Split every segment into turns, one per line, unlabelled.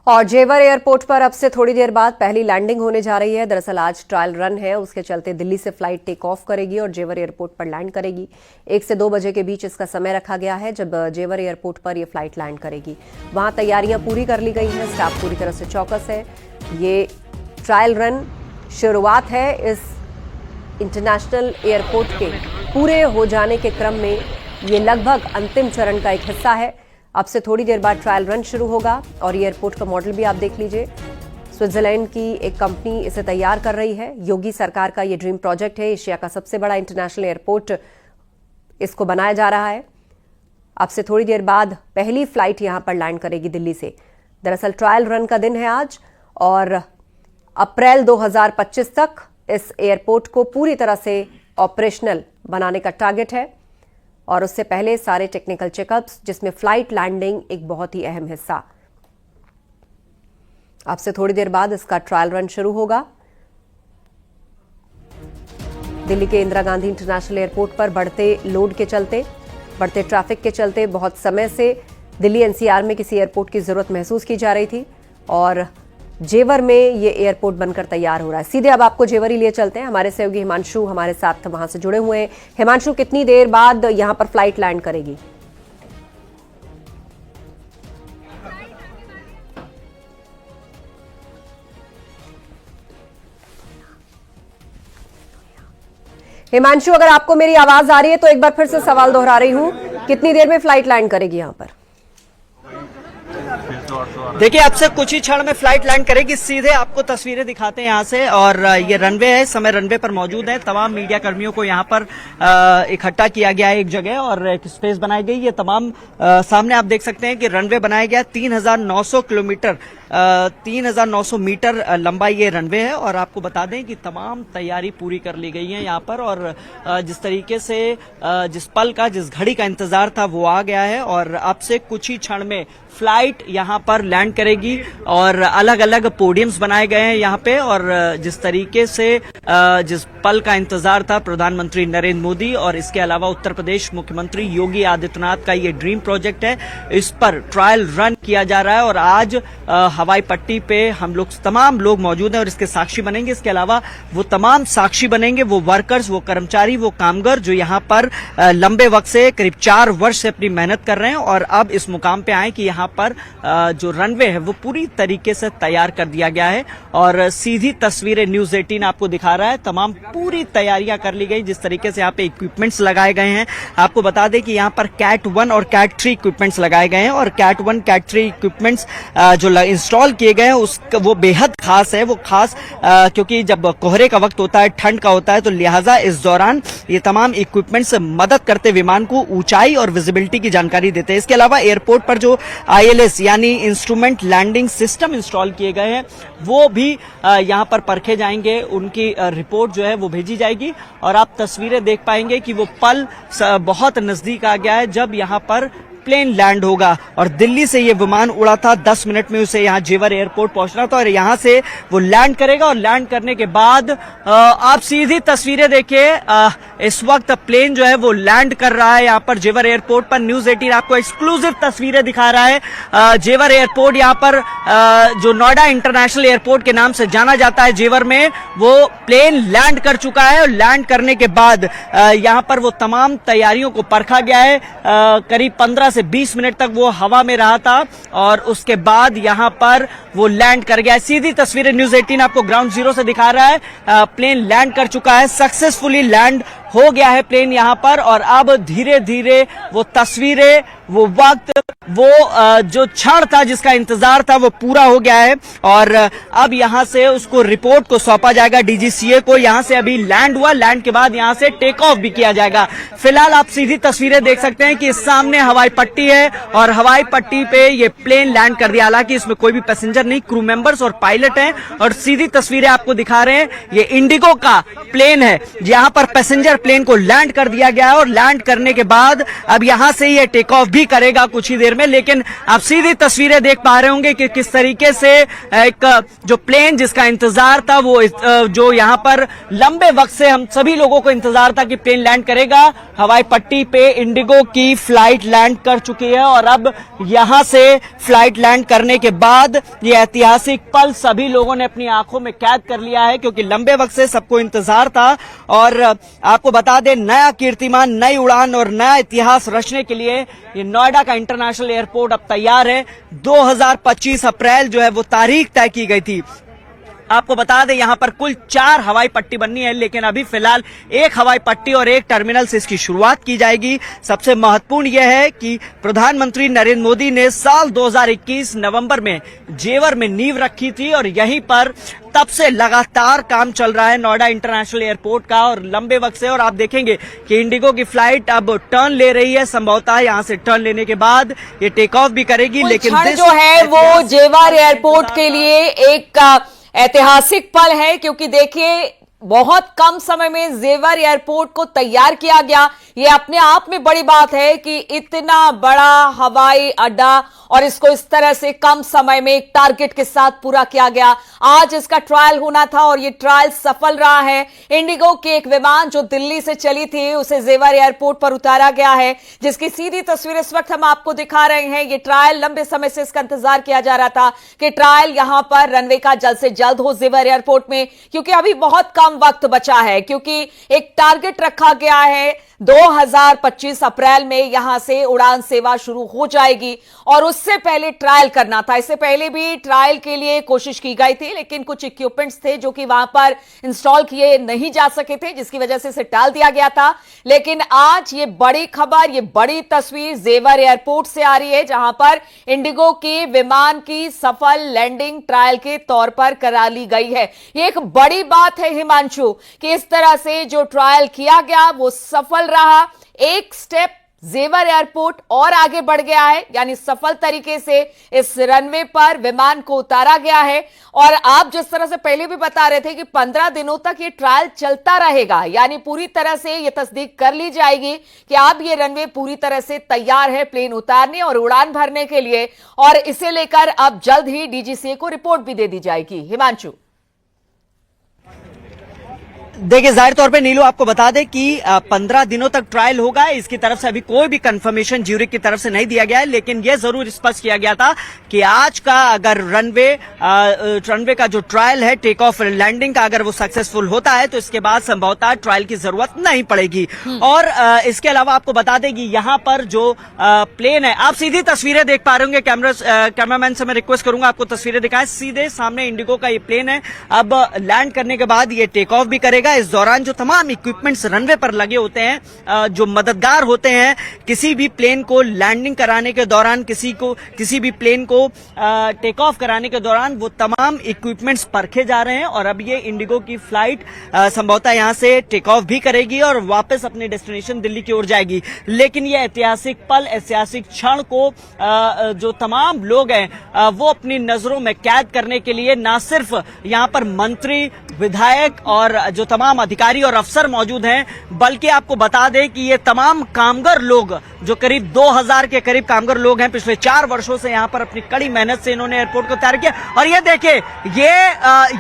और जेवर एयरपोर्ट पर अब से थोड़ी देर बाद पहली लैंडिंग होने जा रही है। दरअसल आज ट्रायल रन है, उसके चलते दिल्ली से फ्लाइट टेक ऑफ करेगी और जेवर एयरपोर्ट पर लैंड करेगी। 1 से 2 बजे के बीच इसका समय रखा गया है जब जेवर एयरपोर्ट पर यह फ्लाइट लैंड करेगी। वहां तैयारियां पूरी कर ली गई हैं, स्टाफ पूरी तरह से चौकस है। ये ट्रायल रन शुरुआत है इस इंटरनेशनल एयरपोर्ट के पूरे हो जाने के क्रम में। ये लगभग अंतिम चरण का एक हिस्सा है। अब से थोड़ी देर बाद ट्रायल रन शुरू होगा और एयरपोर्ट का मॉडल भी आप देख लीजिए। स्विट्जरलैंड की एक कंपनी इसे तैयार कर रही है। योगी सरकार का ये ड्रीम प्रोजेक्ट है। एशिया का सबसे बड़ा इंटरनेशनल एयरपोर्ट इसको बनाया जा रहा है। अब से थोड़ी देर बाद पहली फ्लाइट यहां पर लैंड करेगी दिल्ली से। दरअसल ट्रायल रन का दिन है आज और अप्रैल 2025 तक इस एयरपोर्ट को पूरी तरह से ऑपरेशनल बनाने का टारगेट है और उससे पहले सारे टेक्निकल चेकअप्स, जिसमें फ्लाइट लैंडिंग एक बहुत ही अहम हिस्सा। अब से थोड़ी देर बाद इसका ट्रायल रन शुरू होगा। दिल्ली के इंदिरा गांधी इंटरनेशनल एयरपोर्ट पर बढ़ते लोड के चलते, बढ़ते ट्रैफिक के चलते बहुत समय से दिल्ली एनसीआर में किसी एयरपोर्ट की जरूरत महसूस की जा रही थी और जेवर में ये एयरपोर्ट बनकर तैयार हो रहा है। सीधे अब आपको जेवर ही लिए चलते हैं। हमारे सहयोगी हिमांशु हमारे साथ वहां से जुड़े हुए हैं। हिमांशु, कितनी देर बाद यहां पर फ्लाइट लैंड करेगी? हिमांशु, अगर आपको मेरी आवाज आ रही है तो एक बार फिर से सवाल दोहरा रही हूं, कितनी देर में फ्लाइट लैंड करेगी यहां पर?
देखिए, अब से कुछ ही क्षण में फ्लाइट लैंड करेगी। सीधे आपको तस्वीरें दिखाते हैं यहाँ से और ये रनवे है। इस समय रनवे पर मौजूद है। तमाम मीडिया कर्मियों को यहाँ पर इकट्ठा किया गया है एक जगह और एक स्पेस बनाई गई। ये तमाम सामने आप देख सकते हैं कि रनवे बनाया गया। 3,900 मीटर लंबा ये रनवे है और आपको बता दें कि तमाम तैयारी पूरी कर ली गई है यहाँ पर और जिस तरीके से जिस पल का, जिस घड़ी का इंतजार था वो आ गया है और अब से कुछ ही क्षण में फ्लाइट यहाँ पर लैंड करेगी और अलग अलग पोडियम्स बनाए गए हैं यहाँ पे और जिस तरीके से जिस पल का इंतजार था प्रधानमंत्री नरेंद्र मोदी और इसके अलावा उत्तर प्रदेश मुख्यमंत्री योगी आदित्यनाथ का ये ड्रीम प्रोजेक्ट है, इस पर ट्रायल रन किया जा रहा है और आज हवाई पट्टी पे हम लोग तमाम लोग मौजूद हैं और इसके साक्षी बनेंगे। इसके अलावा वो तमाम साक्षी बनेंगे, वो वर्कर्स, वो कर्मचारी, वो कामगार जो यहाँ पर लंबे वक्त से करीब 4 वर्ष से अपनी मेहनत कर रहे हैं और अब इस मुकाम पे आए कि यहाँ पर जो रनवे है वो पूरी तरीके से तैयार कर दिया गया है और सीधी तस्वीरें न्यूज 18 आपको दिखा रहा है। तमाम पूरी तैयारियां कर ली गई। जिस तरीके से यहाँ पे इक्विपमेंट्स लगाए गए हैं, आपको बता दें कि यहाँ पर कैट 1 और कैट 3 इक्विपमेंट्स लगाए गए हैं और कैट 1 कैट 3 इक्विपमेंट्स जो इंस्टॉल किए गए हैं वो बेहद खास है। वो खास क्योंकि जब कोहरे का वक्त होता है, ठंड का होता है, तो लिहाजा इस दौरान ये तमाम इक्विपमेंट्स मदद करते विमान को ऊंचाई और विजिबिलिटी की जानकारी देते हैं। इसके अलावा एयरपोर्ट पर जो ILS यानी इंस्ट्रूमेंट लैंडिंग सिस्टम इंस्टॉल किए गए हैं वो भी यहां पर परखे जाएंगे। उनकी रिपोर्ट जो है वो भेजी जाएगी और आप तस्वीरें देख पाएंगे कि वो पल बहुत नजदीक आ गया है जब यहां पर प्लेन लैंड होगा और दिल्ली से ये विमान उड़ा था। 10 मिनट में उसे यहाँ जेवर एयरपोर्ट पहुंचना था और यहाँ से वो लैंड करेगा और लैंड करने के बाद आप सीधी तस्वीरें देखिए। इस वक्त प्लेन जो है वो लैंड कर रहा है यहाँ पर जेवर एयरपोर्ट पर। न्यूज 18 आपको एक्सक्लूसिव तस्वीरें दिखा रहा है। जेवर एयरपोर्ट यहाँ पर जो नोएडा इंटरनेशनल एयरपोर्ट के नाम से जाना जाता है, जेवर में वो प्लेन लैंड कर चुका है और लैंड करने के बाद यहाँ पर वो तमाम तैयारियों को परखा गया है। करीब 15 से 20 मिनट तक वो हवा में रहा था और उसके बाद यहां पर वो लैंड कर गया है। सीधी तस्वीरें न्यूज 18 आपको ग्राउंड जीरो से दिखा रहा है। प्लेन लैंड कर चुका है, सक्सेसफुली लैंड हो गया है प्लेन यहां पर और अब धीरे धीरे वो तस्वीरें, वो वक्त, वो जो क्षण था जिसका इंतजार था वो पूरा हो गया है और अब यहां से उसको रिपोर्ट को सौंपा जाएगा DGCA को। यहां से अभी लैंड हुआ, लैंड के बाद यहां से टेक ऑफ भी किया जाएगा। फिलहाल आप सीधी तस्वीरें देख सकते हैं कि सामने हवाई पट्टी है और हवाई पट्टी पे ये प्लेन लैंड कर दिया। हालांकि इसमें कोई भी पैसेंजर नहीं, क्रू मेंबर्स और पायलट हैं और सीधी तस्वीरें आपको दिखा रहे हैं। ये इंडिगो का प्लेन है, यहां पर पैसेंजर प्लेन को लैंड कर दिया गया है और लैंड करने के बाद अब यहां से ये टेक ऑफ भी करेगा कुछ ही देर में। लेकिन आप सीधी तस्वीरें देख पा रहे होंगे कि किस तरीके से एक जो प्लेन जिसका इंतजार था वो जो यहां पर लंबे वक्त से हम सभी लोगों को इंतजार था कि प्लेन लैंड करेगा, हवाई पट्टी पे इंडिगो की फ्लाइट लैंड कर चुकी है और अब यहां से फ्लाइट लैंड करने के बाद ये ऐतिहासिक पल सभी लोगों ने अपनी आंखों में कैद कर लिया है, क्योंकि लंबे वक्त से सबको इंतजार था। और आपको बता दें, नया कीर्तिमान, नई उड़ान और नया इतिहास रचने के लिए ये नोएडा का इंटरनेशनल एयरपोर्ट अब तैयार है। 2025 अप्रैल जो है वो तारीख तय की गई थी। आपको बता दें यहां पर कुल 4 हवाई पट्टी बननी है, लेकिन अभी फिलहाल 1 हवाई पट्टी और 1 टर्मिनल से इसकी शुरुआत की जाएगी। सबसे महत्वपूर्ण यह है कि प्रधानमंत्री नरेंद्र मोदी ने साल 2021 नवंबर में जेवर में नींव रखी थी और यहीं पर तब से लगातार काम चल रहा है नोएडा इंटरनेशनल एयरपोर्ट का और लंबे वक्त से। और आप देखेंगे कि इंडिगो की फ्लाइट अब टर्न ले रही है, संभवतः यहां से टर्न लेने के बाद ये टेक ऑफ भी करेगी। लेकिन
जो है वो जेवर एयरपोर्ट के लिए एक ऐतिहासिक पल है, क्योंकि देखिए बहुत कम समय में जेवर एयरपोर्ट को तैयार किया गया। ये अपने आप में बड़ी बात है कि इतना बड़ा हवाई अड्डा और इसको इस तरह से कम समय में एक टारगेट के साथ पूरा किया गया। आज इसका ट्रायल होना था और ये ट्रायल सफल रहा है। इंडिगो के एक विमान जो दिल्ली से चली थी उसे जेवर एयरपोर्ट पर उतारा गया है, जिसकी सीधी तस्वीर इस वक्त हम आपको दिखा रहे हैं। ये ट्रायल लंबे समय से इसका इंतजार किया जा रहा था कि ट्रायल यहां पर रनवे का जल्द से जल्द हो जेवर एयरपोर्ट में, क्योंकि अभी बहुत कम वक्त बचा है, क्योंकि एक टारगेट रखा गया है 2025 अप्रैल में यहां से उड़ान सेवा शुरू हो जाएगी और उससे पहले ट्रायल करना था। इससे पहले भी ट्रायल के लिए कोशिश की गई थी, लेकिन कुछ इक्विपमेंट्स थे जो कि वहां पर इंस्टॉल किए नहीं जा सके थे, जिसकी वजह से इसे टाल दिया गया था। लेकिन आज ये बड़ी खबर, ये बड़ी तस्वीर जेवर एयरपोर्ट से आ रही है, जहां पर इंडिगो के विमान की सफल लैंडिंग ट्रायल के तौर पर करा ली गई है। ये एक बड़ी बात है हिमांशु कि इस तरह से जो ट्रायल किया गया वो सफल रहा। एक स्टेप जेवर एयरपोर्ट और आगे बढ़ गया है, यानी सफल तरीके से इस रनवे पर विमान को उतारा गया है। और आप जिस तरह से पहले भी बता रहे थे कि 15 दिनों तक ये ट्रायल चलता रहेगा, यानी पूरी तरह से ये तस्दीक कर ली जाएगी कि अब ये रनवे पूरी तरह से तैयार है प्लेन उतारने और उड़ान भरने के लिए, और इसे लेकर अब जल्द ही डीजीसीए को रिपोर्ट भी दे दी जाएगी। हिमांशु,
देखिए, जाहिर तौर पे नीलू आपको बता दें कि 15 दिनों तक ट्रायल होगा। इसकी तरफ से अभी कोई भी कंफर्मेशन ज्यूरिक की तरफ से नहीं दिया गया है, लेकिन यह जरूर स्पष्ट किया गया था कि आज का अगर रनवे का जो ट्रायल है टेक ऑफ लैंडिंग का, अगर वो सक्सेसफुल होता है तो इसके बाद संभवतः ट्रायल की जरूरत नहीं पड़ेगी। और इसके अलावा आपको बता दें कि यहाँ पर जो प्लेन है, आप सीधी तस्वीरें देख पा रहे होंगे। कैमरामैन से मैं रिक्वेस्ट करूंगा आपको तस्वीरें दिखाएं। सीधे सामने इंडिगो का ये प्लेन है, अब लैंड करने के बाद ये टेक ऑफ भी करेगा। इस दौरान जो तमाम इक्विपमेंट्स रनवे पर लगे होते हैं, जो मददगार होते हैं किसी भी प्लेन को लैंडिंग कराने के दौरान, किसी भी प्लेन को टेक ऑफ कराने के दौरान, वो तमाम इक्विपमेंट्स परखे जा रहे हैं। और अब ये इंडिगो की फ्लाइट संभवतः यहां से टेक ऑफ भी करेगी और वापस अपने डेस्टिनेशन दिल्ली की ओर जाएगी। लेकिन ये ऐतिहासिक पल, ऐतिहासिक क्षण को जो तमाम लोग हैं वो अपनी नजरों में कैद करने के लिए न सिर्फ यहां पर मंत्री, विधायक और जो तमाम अधिकारी और अफसर मौजूद हैं, बल्कि आपको बता दें कि ये तमाम कामगार लोग, जो करीब 2000 के करीब कामगार लोग हैं, पिछले 4 वर्षों से यहां पर अपनी कड़ी मेहनत से इन्होंने एयरपोर्ट को तैयार किया। और ये देखिए,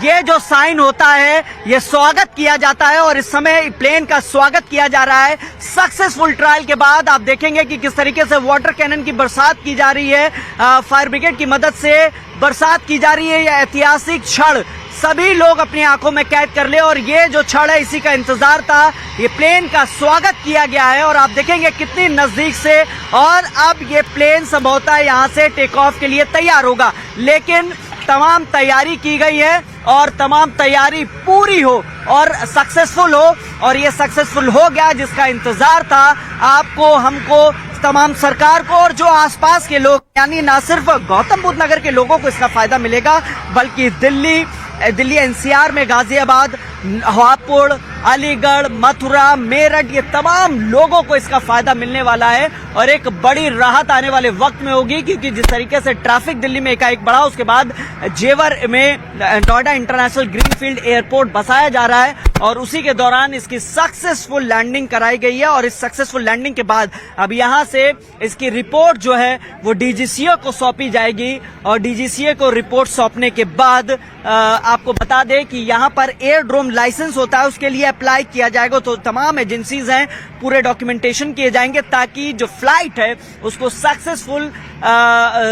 ये जो साइन होता है, ये स्वागत किया जाता है और इस समय प्लेन का स्वागत किया जा रहा है। सक्सेसफुल ट्रायल के बाद आप देखेंगे कि किस तरीके से वाटर कैनन की बरसात की जा रही है, फायर ब्रिगेड की मदद से बरसात की जा रही है। यह ऐतिहासिक क्षण सभी लोग अपनी आंखों में कैद कर ले, और ये जो क्षण है इसी का इंतजार था। ये प्लेन का स्वागत किया गया है और आप देखेंगे कितनी नजदीक से, और अब ये प्लेन संभवतः यहां से टेक ऑफ के लिए तैयार होगा। लेकिन तमाम तैयारी की गई है और तमाम तैयारी पूरी हो और सक्सेसफुल हो, और ये सक्सेसफुल हो गया जिसका इंतजार था आपको, हमको, तमाम सरकार को और जो आसपास के लोग, यानी ना सिर्फ गौतम बुद्ध नगर के लोगों को इसका फायदा मिलेगा, बल्कि दिल्ली एनसीआर में गाजियाबाद, हापुड़, अलीगढ़, मथुरा, मेरठ, ये तमाम लोगों को इसका फायदा मिलने वाला है और एक बड़ी राहत आने वाले वक्त में होगी। क्योंकि जिस तरीके से ट्रैफिक दिल्ली में एकाएक बढ़ा, उसके बाद जेवर में नोएडा इंटरनेशनल ग्रीनफील्ड एयरपोर्ट बसाया जा रहा है और उसी के दौरान इसकी सक्सेसफुल लैंडिंग कराई गई है। और इस सक्सेसफुल लैंडिंग के बाद अब यहां से इसकी रिपोर्ट जो है वो डीजीसीए को सौंपी जाएगी और डीजीसीए को रिपोर्ट सौंपने के बाद आपको बता दें कि यहां पर एयरड्रोम लाइसेंस होता है, उसके लिए अप्लाई किया जाएगा। तो तमाम एजेंसीज हैं, पूरे डॉक्यूमेंटेशन किए जाएंगे ताकि जो फ्लाइट है उसको सक्सेसफुल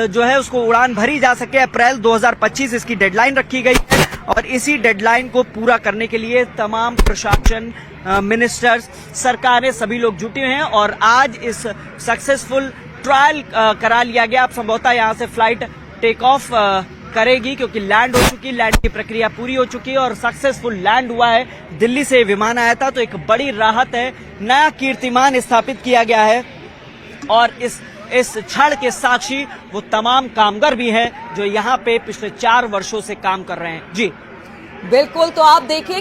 जो है उसको उड़ान भरी जा सके। अप्रैल 2025 इसकी डेडलाइन रखी गई है और इसी डेडलाइन को पूरा करने के लिए तमाम प्रशासन, मिनिस्टर्स, सरकारें, सभी लोग जुटे हैं और आज इस सक्सेसफुल ट्रायल करा लिया गया। अब संभवतः यहां से फ्लाइट टेक ऑफ करेगी क्योंकि लैंड हो चुकी, लैंड की प्रक्रिया पूरी हो चुकी है और सक्सेसफुल लैंड हुआ है। दिल्ली से विमान आया था तो एक बड़ी राहत है, नया कीर्तिमान स्थापित किया गया है और इस क्षण के साक्षी वो तमाम कामगार भी हैं जो यहाँ पे पिछले 4 वर्षों से काम कर रहे हैं। जी
बिल्कुल, तो आप देखिए कि